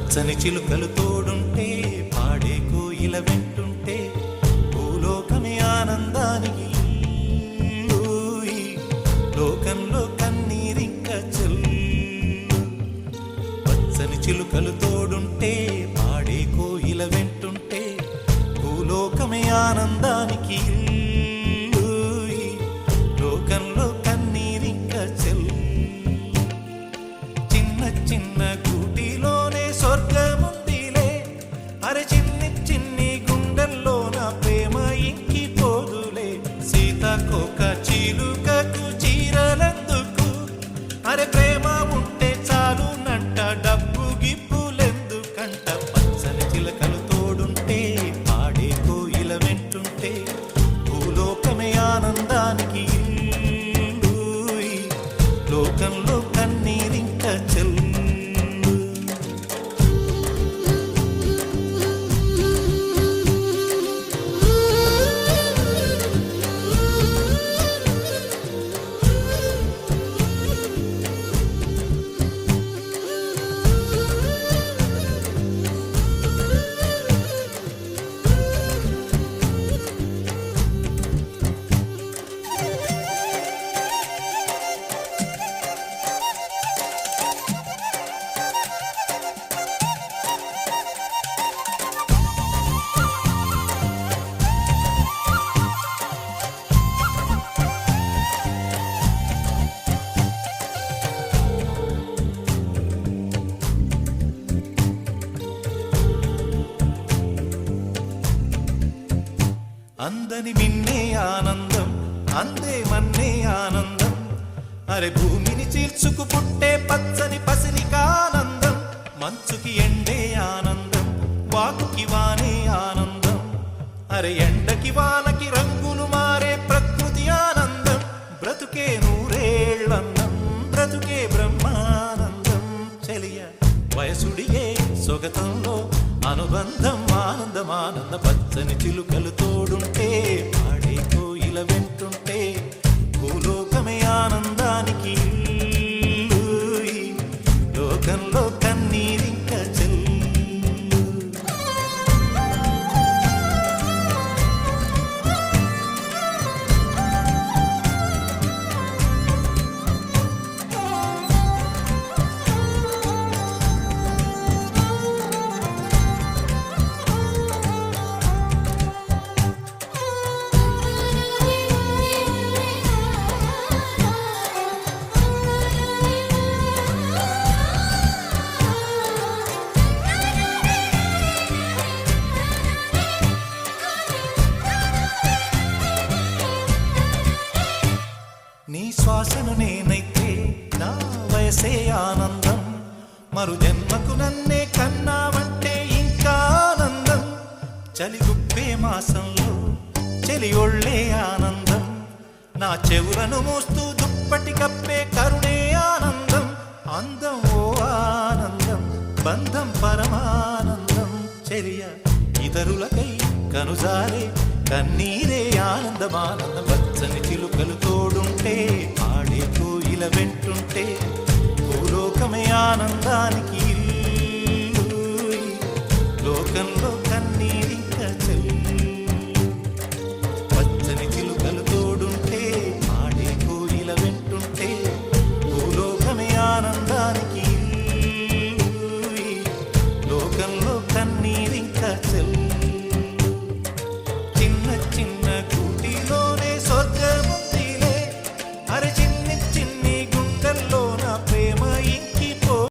పచ్చని చిలుకలు తోడుంటే పాడే కోయిల వెంటుంటే భూలోకమే ఆనందానికి లోకంలో కన్నీరింక చెల్లు. పచ్చని చిలుకలు తోడుంటే పాడే కోయిల వెంటుంటే భూలోకమే ఆనందానికి లోకంలో కన్నీరింక చెల్లు. చిన్న చిన్న గూటిలోనే స్వర్గముందిలే, అరే చిన్ని చిన్ని గుండెల్లో నా ప్రేమ ఇంకిపోదులే. సీతాకోక చిలుకకు చీరలెందుకు, అరే ప్రేమ ఉంటే చాలునంట, డబ్బు గిప్పులెందుకంట. పచ్చని చిలకలు తోడుంటే పాడే కోయిల వెంటుంటే భూలోకమే ఆనందానికి లోకంలో కన్నీరింక చెల్లు. అందని మిన్నే ఆనందం, అందే మన్నే ఆనందం, అరే భూమిని చీల్చుకు పుట్టే పచ్చని పసిరికానందం. మంచుకి ఎండే ఆనందం, వాకుకి వానే ఆనందం, అరే ఎండకి వానకి రంగులు మారే ప్రకృతి ఆనందం. బ్రతుకే నూరేళ్ళన్నం, బ్రతుకే బ్రహ్మానందం. చెలియ వయసుడిగే సొగతంలో అనుబంధం ఆనందం ఆనంద. పచ్చని చిలుకలు తోడుంటే పాడే కోయిల వెంటుంటే భూలోకమే ఆనందానికి లోకంలో కన్నీరింక చెల్లు. నీ శ్వాసను నేనైతే నా వయసే ఆనందం, మరు జన్మకు నన్నే కన్నావంటే ఇంకా ఆనందం. చలి గుప్పే మాసంలో చెలి ఒళ్ళే ఆనందం, నా చెవులను మోస్తూ దుప్పటి కప్పే కరుణే ఆనందం. అందం ఓ ఆనందం, బంధం పరమానందం. చెలియ ఇతరులకై కనుజారే కన్నీరే ఆనందమానందం. పచ్చని చిలుకలు తోడుంటే పాడే కోయిల వెంటుంటే భూలోకమే ఆనందానికి లోకంలో